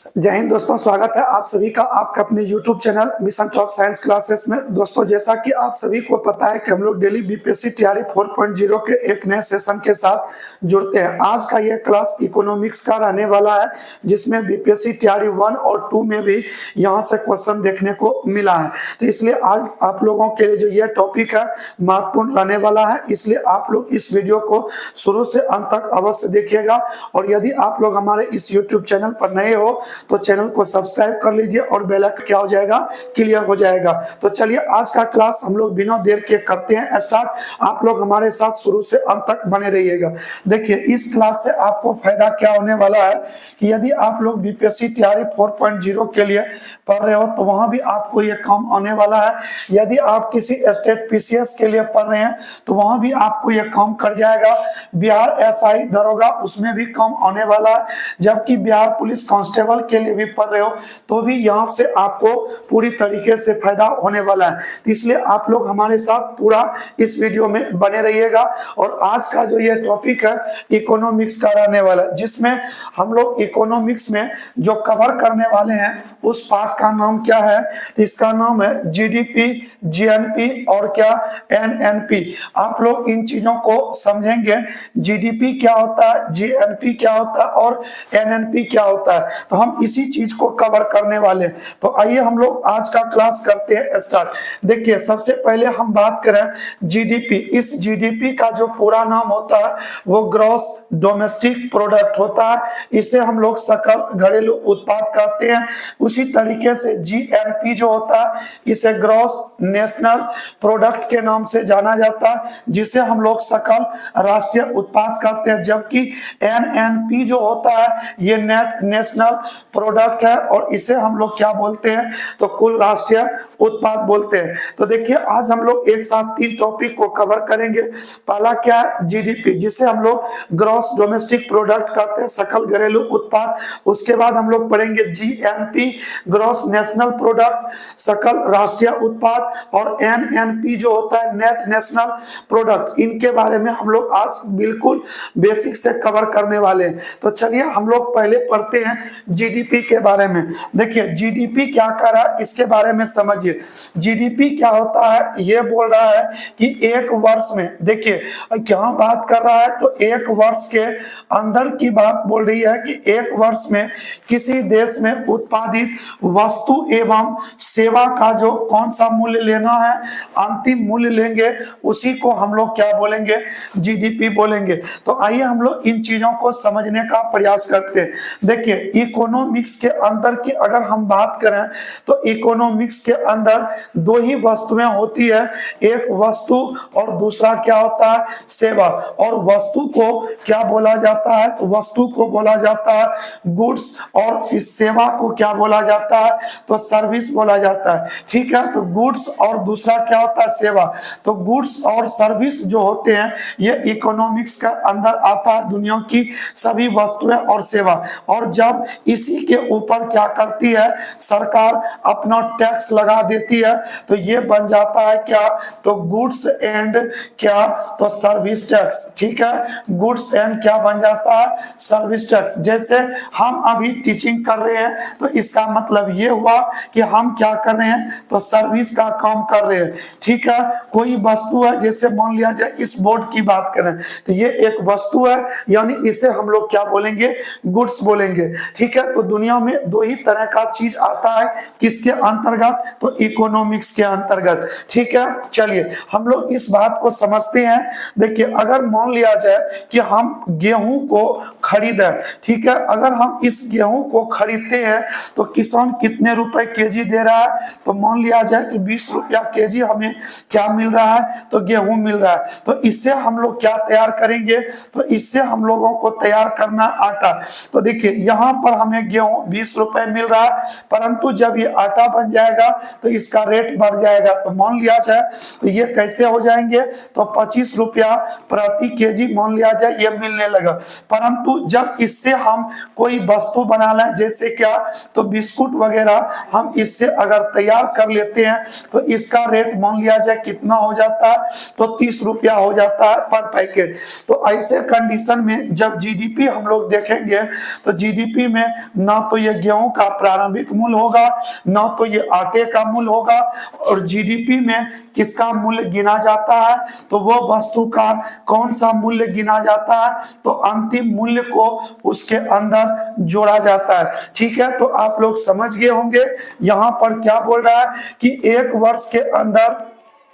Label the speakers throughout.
Speaker 1: जय हिंद दोस्तों, स्वागत है आप सभी का आपका अपने YouTube channel mission top science classes में। दोस्तों, जैसा कि आप सभी को पता है कि हम लोग डेली बीपीएससी तैयारी 4.0 के एक नए सेशन के साथ जुड़ते हैं। आज का ये क्लास इकोनॉमिक्स का रहने वाला है, जिसमें बीपीएससी तैयारी 1 और 2 में भी यहाँ से क्वेश्चन देखने को मिला है। तो इसलिए आज आप लोगों के लिए जो ये टॉपिक है महत्वपूर्ण रहने वाला है, इसलिए आप लोग इस वीडियो को शुरू से अंत तक अवश्य देखिएगा। और यदि आप लोग हमारे इस YouTube चैनल पर नए हो तो चैनल को सब्सक्राइब कर लीजिए और बेल आइकन क्या हो जाएगा, क्लियर हो जाएगा। तो चलिए आज का क्लास हम लोग बिना देर के करते हैं स्टार्ट। आप लोग हमारे साथ शुरू से अंत तक बने रहिएगा। देखिए, इस क्लास से आपको फायदा क्या होने वाला है कि यदि आप लोग बीपीएससी तैयारी 4.0 के लिए पढ़ रहे हो तो वहां भी आपको ये काम आने वाला है। यदि आप किसी स्टेट पीसीएस के लिए पढ़ रहे हैं तो वहां भी आपको ये काम कर जाएगा। बिहार एसआई दरोगा उसमें भी काम आने वाला है। जबकि बिहार पुलिस कांस्टेबल के लिए भी पढ़ रहे हो तो भी यहाँ से आपको पूरी तरीके से फायदा होने वाला है। तो इसलिए आप लोग हमारे साथ पूरा इस वीडियो में बने रहिएगा। और आज का जो ये टॉपिक है इकोनॉमिक्स का रहने वाला है, जिसमें हम लोग इकोनॉमिक्स में जो कवर करने वाले हैं उस पार्ट का नाम क्या है, तो इसका नाम है जीडीपी, जीएनपी और क्या एनएनपी। आप लोग इन चीजों को समझेंगे, जीडीपी क्या होता है, जीएनपी क्या होता है और एनएनपी क्या होता है, तो हम इसी चीज को कवर करने वाले हैं। तो आइए हम लोग आज का क्लास करते हैं स्टार्ट। देखिए, सबसे पहले हम बात करें जीडीपी। इस जीडीपी का जो पूरा नाम होता है वो ग्रॉस डोमेस्टिक प्रोडक्ट होता है। इसे हम लोग सकल घरेलू उत्पाद कहते हैं। उसी तरीके से जीएनपी जो होता है इसे ग्रॉस नेशनल प्रोडक्ट के नाम से जाना जाता है, जिसे हम लोग सकल राष्ट्रीय उत्पाद कहते हैं। जबकि एनएनपी जो होता है ये नेट नेशनल प्रोडक्ट है और इसे हम लोग क्या बोलते हैं, तो कुल राष्ट्रीय उत्पाद बोलते हैं। तो देखिए, आज हम लोग एक साथ 3 टॉपिक को कवर करेंगे। पहला क्या है, जीडीपी, जिसे हम लोग ग्रॉस डोमेस्टिक प्रोडक्ट कहते हैं, सकल घरेलू उत्पाद। उसके बाद हम लोग पढ़ेंगे जीएनपी, ग्रॉस नेशनल प्रोडक्ट, सकल राष्ट्रीय उत्पाद। और एनएनपी जो होता है नेट नेशनल प्रोडक्ट। इनके बारे में हम लोग आज बिल्कुल बेसिक से कवर करने वाले हैं। तो चलिए हम लोग पहले पढ़ते हैं जीडीपी के बारे में। देखिए, जीडीपी क्या कर रहा है इसके बारे में समझिए। जीडीपी क्या होता है, ये बोल रहा है कि एक वर्ष में, देखिए क्या बात कर रहा है, तो एक वर्ष के अंदर की बात बोल रही है कि एक वर्ष में किसी देश में उत्पादित वस्तु एवं सेवा का जो कौन सा मूल्य लेना है, अंतिम मूल्य लेंगे, उसी को हम लोग क्या बोलेंगे, जीडीपी बोलेंगे। तो आइए हम लोग इन चीजों को समझने का प्रयास करते हैं। देखिए, इकोनॉमिक्स के अंदर की अगर हम बात करें तो इकोनॉमिक्स के अंदर 2 ही वस्तुएं होती है, एक वस्तु और दूसरा क्या होता है, सेवा। और वस्तु को क्या बोला जाता है, तो वस्तु को बोला जाता है गुड्स, और इस सेवा को क्या बोला जाता है, तो सर्विस बोला जाता है। ठीक है, तो गुड्स और दूसरा क्या होता है, सेवा। तो गुड्स और सर्विस जो होते हैं ये इकोनॉमिक्स का अंदर आता है, दुनिया की सभी वस्तुएं और सेवा। और जब इसी के ऊपर क्या करती है सरकार, अपना टैक्स लगा देती है, तो ये बन जाता है क्या, तो गुड्स एंड क्या, तो सर्विस टैक्स। ठीक है, गुड्स एंड क्या बन जाता है, सर्विस टैक्स। जैसे हम अभी टीचिंग कर रहे हैं तो इसका मतलब ये हुआ कि हम क्या कर रहे हैं, तो सर्विस का काम कर रहे हैं। ठीक है, कोई वस्तु है, जैसे मान लिया जाए इस बोर्ड की बात करें तो ये एक वस्तु है, यानी इसे हम लोग क्या बोलेंगे, गुड्स बोलेंगे। ठीक है, तो दुनिया में 2 ही तरह का चीज आता है, किसके अंतर्गत, तो इकोनॉमिक्स के अंतर्गत। ठीक है, चलिए हम लोग इस बात को समझते हैं। देखिए, अगर मान लिया जाए कि हम गेहूं को खरीदें, ठीक है, अगर हम इस गेहूं को खरीदते हैं तो किसान कितने रुपए केजी दे रहा है, तो मान लिया जाए कि 20 रुपया केजी हमें क्या मिल रहा है, तो गेहूं मिल रहा है। तो इससे हम लोग क्या तैयार करेंगे, तो इससे हम लोगों को तैयार करना आटा। तो देखिए, यहाँ पर हमें गेहूं 20 रुपए मिल रहा है, परंतु जब ये आटा बन जाएगा तो इसका रेट बढ़ जाएगा। तो मान लिया जाए तो ये कैसे हो जाएंगे, तो 25 रुपया प्रति केजी मान लिया जाए ये मिलने लगा। परंतु जब इससे हम कोई वस्तु बना लें, जैसे क्या, तो बिस्कुट वगैरह हम इससे अगर तैयार कर लेते हैं तो इसका रेट मान लिया जाए कितना हो जाता है, तो 30 रुपया हो जाता है पर पैकेट। तो ऐसे कंडीशन में जब जीडीपी हम लोग देखेंगे तो जीडीपी में ना तो ये गेहूं का प्रारंभिक मूल्य होगा, ना तो ये आटे का मूल्य होगा। और जीडीपी में किसका मूल्य गिना जाता है, तो वो वस्तु का कौन सा मूल्य गिना जाता है, तो अंतिम मूल्य को उसके अंदर जोड़ा जाता है। ठीक है, तो आप लोग समझ गए होंगे यहां पर क्या बोल रहा है कि एक वर्ष के अंदर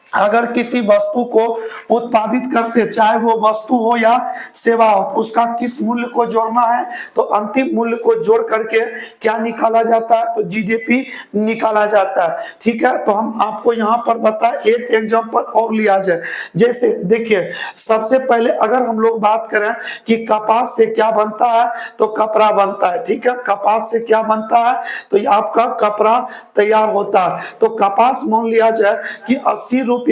Speaker 1: अगर किसी वस्तु को उत्पादित करते, चाहे वो वस्तु हो या सेवा हो, तो उसका किस मूल्य को जोड़ना है, तो अंतिम मूल्य को जोड़ करके क्या निकाला जाता है, तो जीडीपी निकाला जाता है। ठीक है, तो हम आपको यहाँ पर बताएं, एक एग्जांपल और लिया जाए। जैसे देखिए, सबसे पहले अगर हम लोग बात करें कि कपास से क्या बनता है, तो कपड़ा बनता है। ठीक है, कपास से क्या बनता है, तो ये आपका कपड़ा तैयार होता है। तो कपास मान लिया जाए कि 80 रुपया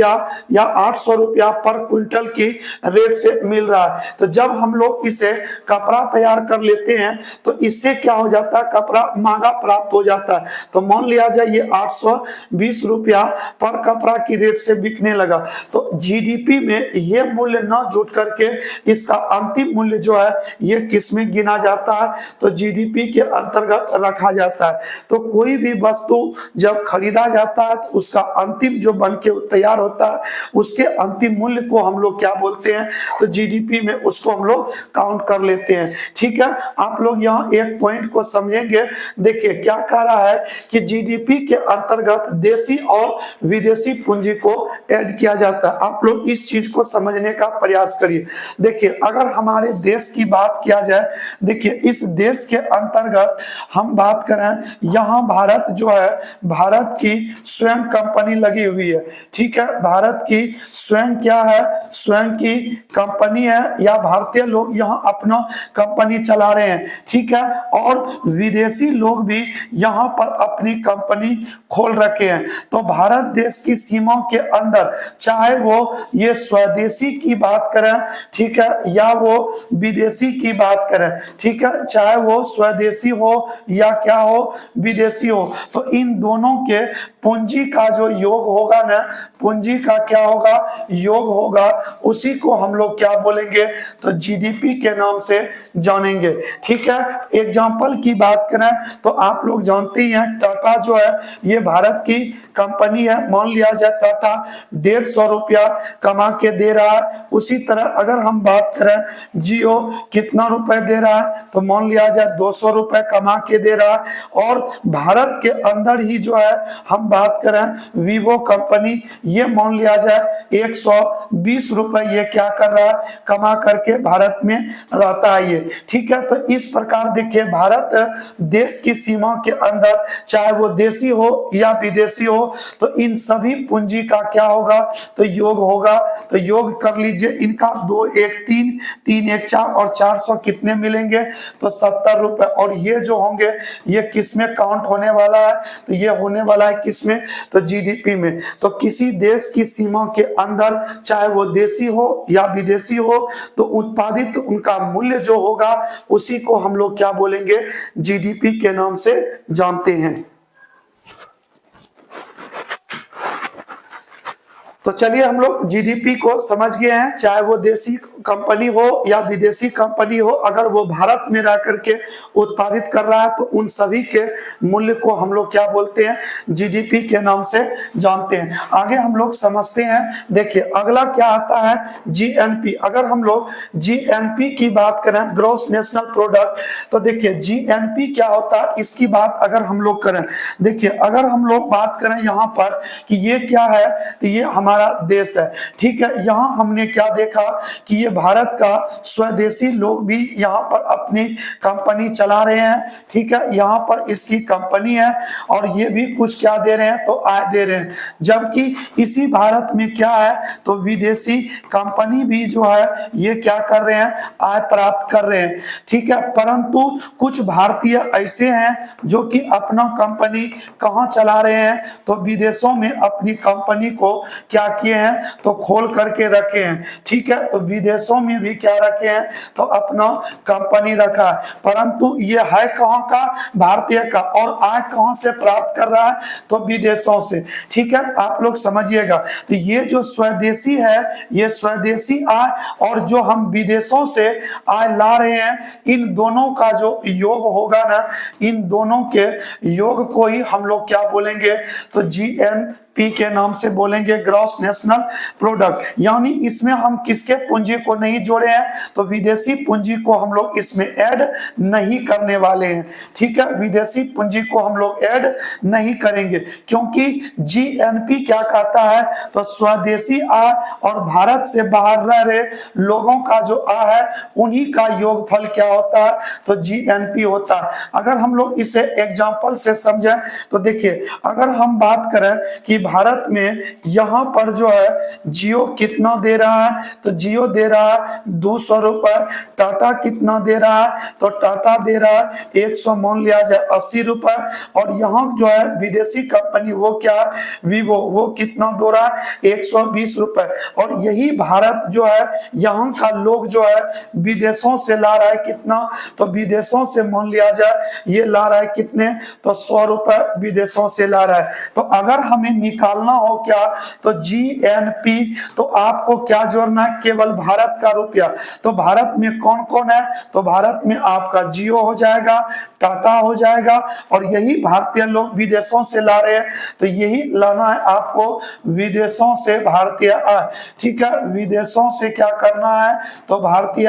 Speaker 1: या 800 रुपया पर क्विंटल की रेट से मिल रहा है। तो जब हम लोग इसे कपड़ा तैयार कर लेते हैं तो इससे क्या हो जाता है, कपड़ा महंगा प्राप्त हो जाता है। तो मान लिया जाए ये 820 रुपया पर कपड़ा की रेट से बिकने लगा। तो जीडीपी में ये मूल्य न जुट करके इसका अंतिम मूल्य जो है ये किस में गिना जाता है, तो जीडीपी के अंतर्गत रखा जाता है। तो कोई भी वस्तु जब खरीदा जाता है तो उसका अंतिम जो बन के तैयार होता है उसके अंतिम मूल्य को हम लोग क्या बोलते हैं, तो जीडीपी में उसको हम लोग काउंट कर लेते हैं। ठीक है, आप लोग यहाँ एक पॉइंट को समझेंगे। देखिए क्या कह रहा है कि जीडीपी के अंतर्गत देशी और विदेशी पूंजी को ऐड किया जाता है। आप लोग इस चीज को समझने का प्रयास करिए। देखिए अगर हमारे देश की बात किया जाए, देखिए इस देश के अंतर्गत हम बात करें, यहाँ भारत जो है, भारत की स्वयं कंपनी लगी हुई है। ठीक है, भारत की स्वयं क्या है, स्वयं की कंपनी है, या भारतीय लोग यहाँ अपना कंपनी चला रहे हैं। ठीक है, और विदेशी लोग भी यहाँ पर अपनी कंपनी खोल रखे हैं। तो भारत देश की सीमा के अंदर चाहे वो ये स्वदेशी की बात करें, ठीक है, या वो विदेशी की बात करें, ठीक है, चाहे वो स्वदेशी हो या क्या हो, विदेशी हो, तो इन दोनों के पूंजी का जो योग होगा ना, पूंजी का क्या होगा, योग होगा, उसी को हम लोग क्या बोलेंगे, तो जीडीपी के नाम से जानेंगे। ठीक है, एग्जांपल की बात करें तो आप लोग जानते ही हैं टाटा जो है ये भारत की कंपनी है। मान लिया जाए टाटा 150 रुपया कमा के दे रहा है। उसी तरह अगर हम बात करें जियो कितना रुपए दे रहा है, तो मान लिया जाए 200 रुपए कमा के दे रहा है। और भारत के अंदर ही जो है हम बात करें वीवो कंपनी, ये मान लिया जाए 120 रुपए ये क्या कर रहा है, कमा करके भारत में रहता है ये। ठीक है, तो इस प्रकार देखिए भारत देश की सीमा के अंदर चाहे वो देशी हो या विदेशी हो, तो इन सभी पूंजी का क्या होगा, तो योग होगा। तो योग कर लीजिए, इनका 2 1 3 3 1 4 और 400 कितने मिलेंगे, तो 70 रुपए। और ये जो होंगे ये किस में काउंट होने वाला है, तो ये होने वाला है किसमें, तो जीडीपी में। तो किसी देश की सीमा के अंदर चाहे वो देशी हो या विदेशी हो, तो उत्पादित उनका मूल्य जो होगा उसी को हम लोग क्या बोलेंगे, जीडीपी के नाम से जानते हैं। तो चलिए हम लोग जीडीपी को समझ गए हैं। चाहे वो देशी कंपनी हो या विदेशी कंपनी हो, अगर वो भारत में रह करके उत्पादित कर रहा है तो उन सभी के मूल्य को हम लोग क्या बोलते हैं, जीडीपी के नाम से जानते हैं। आगे हम लोग समझते हैं। देखिए अगला क्या आता है, जीएनपी। अगर हम लोग जीएनपी की बात करें, ग्रॉस नेशनल प्रोडक्ट, तो देखिए जीएनपी क्या होता है, इसकी बात अगर हम लोग करें, देखिए अगर हम लोग बात करें यहाँ पर कि ये क्या है, तो ये हमारा देश है। ठीक है, यहाँ हमने क्या देखा कि ये भारत का स्वदेशी लोग भी यहाँ पर अपनी कंपनी चला रहे हैं। ठीक है, यहाँ पर इसकी कंपनी है और ये भी कुछ क्या दे रहे हैं, तो आय दे रहे हैं। जबकि इसी भारत में क्या है, तो विदेशी कंपनी भी जो है ये क्या कर रहे हैं, आय प्राप्त कर रहे हैं। ठीक है, परंतु कुछ भारतीय ऐसे हैं जो कि अपना कंपनी कहाँ चला रहे हैं, तो विदेशों में अपनी कंपनी को क्या क्या किए हैं, तो खोल करके रखे हैं। ठीक है, तो विदेशों में भी क्या रखे हैं, तो अपना कंपनी रखा है, परंतु ये है कहाँ का, भारतीय का, और आय कहां से प्राप्त कर रहा है, तो विदेशों से। ठीक है, आप लोग समझिएगा। तो ये जो स्वदेशी है, ये स्वदेशी आय और जो हम विदेशों से आय ला रहे हैं, इन दोनों का जो योग होगा ना, इन दोनों के योग को ही हम लोग क्या बोलेंगे, तो जीएनपी के नाम से बोलेंगे, ग्रॉस नेशनल प्रोडक्ट। यानी इसमें हम किसके पूंजी को नहीं जोड़े हैं, तो विदेशी पूंजी को हम लोग इसमें ऐड नहीं करने वाले हैं। ठीक है, विदेशी पूंजी को हम लोग ऐड नहीं करेंगे, क्योंकि जीएनपी क्या कहता है, तो स्वदेशी आय और भारत से बाहर रह रहे लोगों का जो आय है, उन्हीं का योगफल क्या होता है, तो जीएनपी होता है। अगर हम लोग इसे एग्जांपल से समझें, तो देखिए, अगर हम बात करें कि भारत में यहाँ पर जो है जियो कितना दे रहा है, तो जियो दे रहा है 200 रुपए, टाटा कितना दे रहा है, तो टाटा दे रहा है 100, मान लिया जाए 80 रुपए, और यहाँ जो है विदेशी कंपनी वो क्या है, वीवो, वो कितना दे रहा है 120 रुपए। और यही भारत जो है, यहाँ का लोग जो है विदेशों से ला रहा है कितना, तो विदेशों से मान लिया जाए ये ला रहा है कितने, तो 100 रुपए विदेशों से ला रहा है। तो अगर हमें निकालना हो क्या, तो जीएनपी, तो आपको क्या जोड़ना है, केवल भारत का रुपया। तो भारत में कौन कौन है, तो भारत में आपका जियो हो जाएगा, टाटा हो जाएगा, और यही भारतीय लोग विदेशों से ला रहे हैं, तो यही लाना है आपको विदेशों से भारतीय आय। ठीक है, विदेशों से क्या करना है, तो भारतीय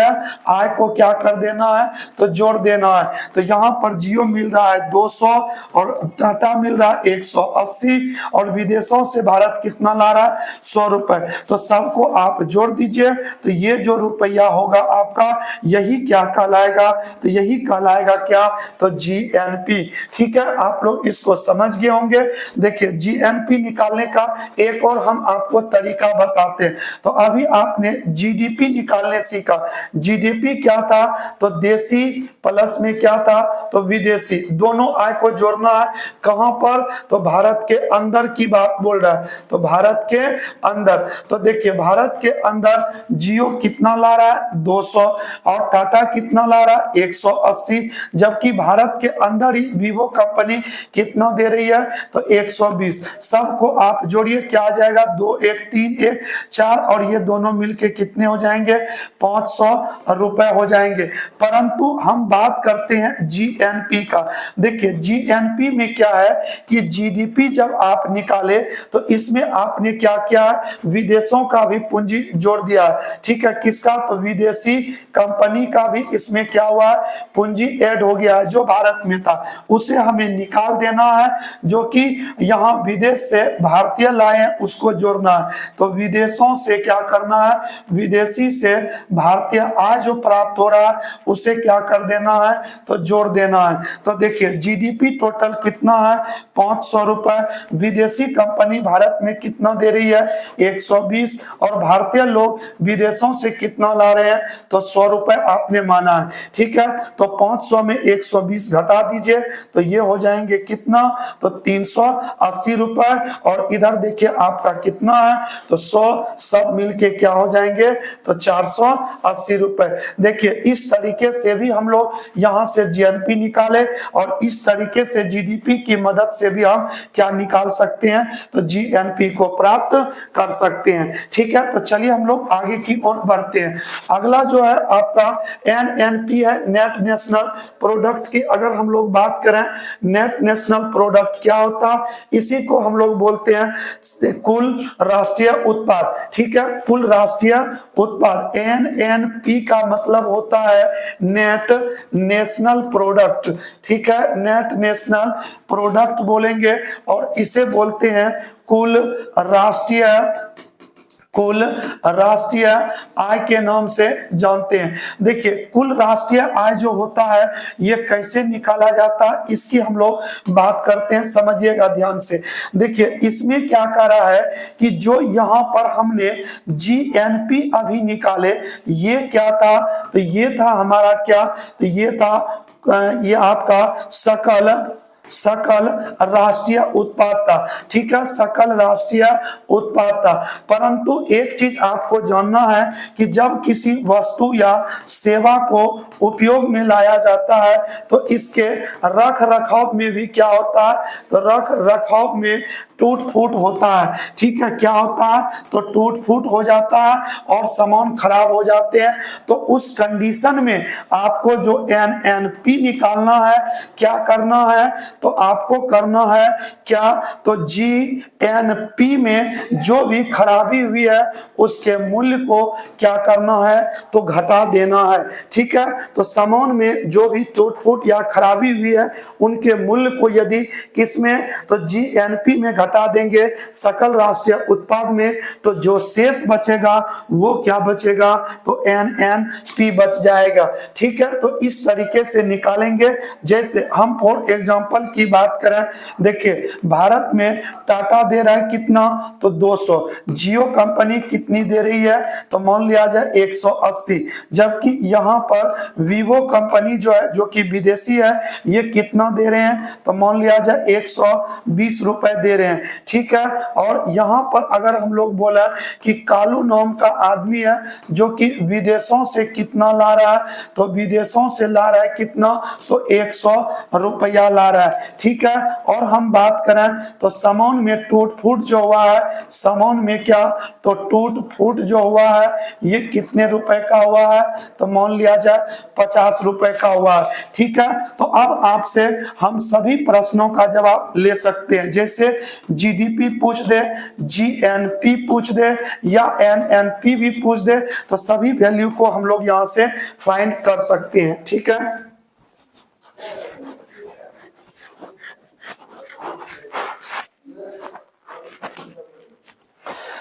Speaker 1: आय को क्या कर देना है, तो जोड़ देना है। तो यहाँ पर जियो मिल रहा है 200 और टाटा मिल रहा है 180, और विदेशों से भारत कितना ला रहा है, 100 रुपए। तो सबको आप जोड़ दीजिए, तो ये जो रुपया होगा आपका, यही क्या कहलाएगा, तो यही कहलाएगा क्या, तो जीएनपी। ठीक है, आप लोग इसको समझ गए होंगे। देखिए, जीएनपी निकालने का एक और हम आपको तरीका बताते हैं। तो अभी आपने जीडीपी निकालने सीखा। जीडीपी क्या था, तो देशी प्लस में क्या था, तो विदेशी, दोनों आय को जोड़ना है। कहां पर, तो भारत के अंदर की बात बोल रहा है, तो भारत के अंदर। तो देखिए, भारत के अंदर जियो कितना ला रहा है, 200, और टाटा कितना ला रहा है, 180, जबकि भारत के अंदर ही वीवो कंपनी कितना दे रही है, तो 120। सबको आप जोड़िए, क्या आ जाएगा, 2 1 3 1 4, और ये दोनों मिलके कितने हो जाएंगे, 500 रुपए हो जाएंगे। परंतु हम बात करते हैं जीएनपी का। देखिए, जीएनपी में क्या है कि जीडीपी जब आप निकाले, तो इसमें आपने क्या किया है, विदेशों का भी पूंजी जोड़ दिया है। ठीक है, किसका, तो विदेशी कंपनी का भी इसमें क्या हुआ है, पूंजी ऐड हो गया है। जो भारत में था उसे हमें निकाल देना है, जो कि यहाँ विदेश से भारतीय लाए हैं उसको जोड़ना है। तो विदेशों से क्या करना है, विदेशी से भारतीय आय जो प्राप्त हो रहा है उसे क्या कर देना है, तो जोड़ देना है। तो देखिए, जीडीपी टोटल कितना है, 500 रुपए, विदेशी कंपनी भारत में कितना दे रही है, 120, और भारतीय लोग विदेशों से कितना ला रहे हैं, तो 100 रुपए आपने माना है। ठीक है, तो 500 में 120 घटा दीजिए, तो ये हो जाएंगे कितना, तो 380 रुपए, और इधर देखिए आपका कितना है, तो 100 सब मिलके क्या हो जाएंगे, तो 480 रुपए। देखिए, इस तरीके से भी हम लोग यहाँ से जीएनपी निकाले, और इस तरीके से जीडीपी की मदद से भी हम क्या निकाल सकते हैं, तो जीएनपी को प्राप्त कर सकते हैं। ठीक है, तो चलिए हम लोग आगे की ओर बढ़ते हैं। अगला जो है आपका एनएनपी है, नेट नेशनल प्रोडक्ट की अगर हम लोग बात करें, नेट नेशनल प्रोडक्ट क्या होता है, इसी को हम लोग बोलते हैं कुल राष्ट्रीय उत्पाद। ठीक है, कुल राष्ट्रीय उत्पाद, एनएनपी का मतलब होता है नेट नेशनल प्रोडक्ट। ठीक है, नेट नेशनल प्रोडक्ट बोलेंगे, और इसे बोलते हैं कुल राष्ट्रीय आय के नाम से जानते हैं। देखिए, कुल राष्ट्रीय आय जो होता है ये कैसे निकाला जाता है, इसकी हम लोग बात करते हैं, समझिएगा ध्यान से। देखिए, इसमें क्या कर रहा है कि जो यहाँ पर हमने जीएनपी अभी निकाले, ये क्या था, तो ये था हमारा क्या, तो ये था ये आपका सकल सकल राष्ट्रीय उत्पादकता, ठीक है, सकल राष्ट्रीय उत्पादकता। परंतु एक चीज आपको जानना है कि जब किसी वस्तु या सेवा को उपयोग में लाया जाता है तो इसके रख रखाव में भी क्या होता है, तो रख रखाव में टूट फूट होता है, ठीक है, क्या होता है, तो टूट फूट हो जाता है और सामान खराब हो जाते हैं। तो उस कंडीशन में आपको जो NNP निकालना है, क्या करना है, तो आपको करना है क्या, तो GNP में जो भी खराबी हुई है उसके मूल्य को क्या करना है, तो घटा देना है, ठीक है। तो सामान में जो भी टूट फूट या खराबी हुई है उनके मूल्य को यदि किसमें, तो GNP में घटा देंगे, सकल राष्ट्रीय उत्पाद में, तो जो शेष बचेगा वो क्या बचेगा, तो NNP बच जाएगा, ठीक है। तो इस तरीके से निकालेंगे। जैसे हम फॉर एग्जांपल की बात करें, देखिए भारत में टाटा दे रहा है कितना, तो 200, जियो कंपनी कितनी दे रही है, तो मान लिया जाए 180, जबकि यहाँ पर वीवो कंपनी जो है, जो कि विदेशी है, ये कितना दे रहे हैं, तो मान लिया जाए 120 रुपए दे रहे हैं, ठीक है। और यहाँ पर अगर हम लोग बोला कि कालू नाम का आदमी है जो कि विदेशों से कितना ला रहा है, तो विदेशों से ला रहा है कितना, तो 100 रुपया ला रहा है, ठीक है। और हम बात करें तो सामान में टूट फूट जो हुआ है, सामान में क्या, तो टूट फूट जो हुआ है ये कितने रुपए का हुआ है, तो मान लिया जाए 50 रुपए का हुआ है, ठीक है। तो अब आपसे हम सभी प्रश्नों का जवाब ले सकते हैं, जैसे GDP पूछ दे, GNP पूछ दे या NNP भी पूछ दे, तो सभी वैल्यू को हम लोग यहां से फाइंड कर सकते हैं, ठीक है।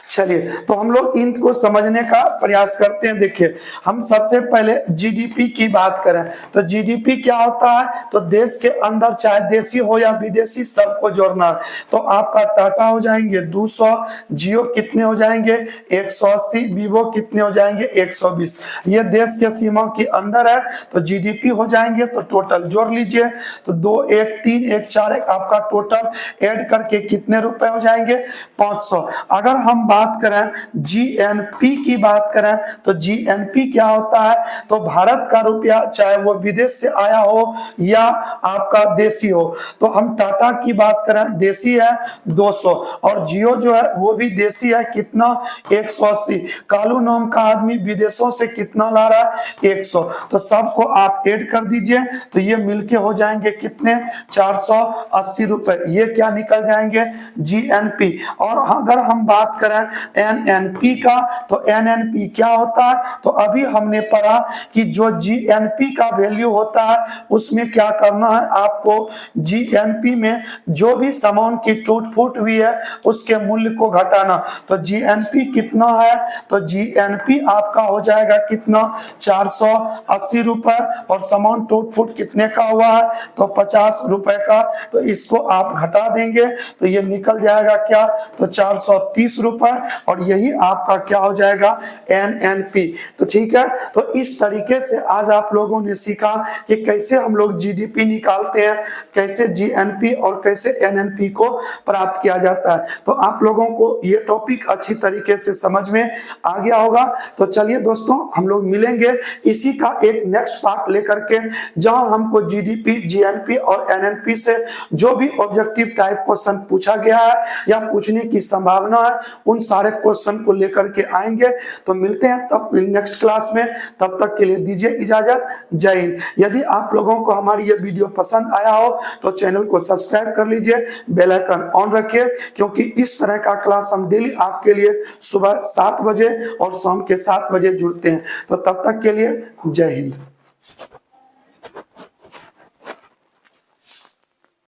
Speaker 1: चलिए तो हम लोग इनको समझने का प्रयास करते हैं। देखिए हम सबसे पहले GDP की बात करें तो GDP क्या होता है, तो देश के अंदर चाहे देशी हो या विदेशी सबको जोड़ना है। तो आपका टाटा हो जाएंगे 200, जियो कितने हो जाएंगे 180, वीवो कितने हो जाएंगे 120। ये देश के सीमा के अंदर है तो GDP हो जाएंगे। तो टोटल जोड़ लीजिए, तो 2 1 3 1 4 1 आपका टोटल ऐड करके कितने रुपए हो जाएंगे 500। अगर हम बात करें GNP की बात करें तो GNP क्या होता है, तो भारत का रुपया चाहे वो विदेश से आया हो या आपका देशी हो। तो हम टाटा की बात करें देशी है 200 और जियो जो है वो भी देशी है कितना 180। कालू नाम का आदमी विदेशों से कितना ला रहा है 100। तो सबको आप ऐड कर दीजिए तो ये मिलके हो जाएंगे कितने 480 रुपए। ये क्या निकल जाएंगे GNP। और अगर हम बात करें NNP का तो NNP क्या होता है, तो अभी हमने पढ़ा कि जो GNP का वैल्यू होता है उसमें क्या करना है आपको, GNP में जो भी सामान की टूट फूट हुई है उसके मूल्य को घटाना। तो GNP कितना है, तो GNP आपका हो जाएगा कितना 480 रुपए और सामान टूट फूट कितने का हुआ है तो 50 रुपए का। तो इसको आप घटा देंगे तो ये निकल जाएगा क्या, तो 430 रुपए और यही आपका क्या हो जाएगा NNP। तो ठीक है, तो इस तरीके से आज आप लोगों ने सीखा कि कैसे हम लोग GDP निकालते हैं, कैसे GNP और कैसे NNP को प्राप्त किया जाता है। तो आप लोगों को ये टॉपिक अच्छी तरीके से समझ में आ गया होगा। तो चलिए दोस्तों हम लोग मिलेंगे इसी का एक नेक्स्ट पार्ट लेकर के, जहां हमको GDP, GNP और NNP से जो भी ऑब्जेक्टिव टाइप क्वेश्चन पूछा गया है या पूछने की संभावना है उन सारे क्वेश्चन को लेकर के आएंगे। तो मिलते हैं तब नेक्स्ट क्लास में, तब तक के लिए दीजिए इजाजत। जय हिंद। यदि आप लोगों को हमारी ये वीडियो पसंद आया हो तो चैनल को सब्सक्राइब कर लीजिए, बेल आइकन ऑन रखिए, क्योंकि इस तरह का क्लास हम डेली आपके लिए सुबह 7 बजे और शाम के 7 बजे जुड़ते हैं। तो तब तक के लिए जय हिंद।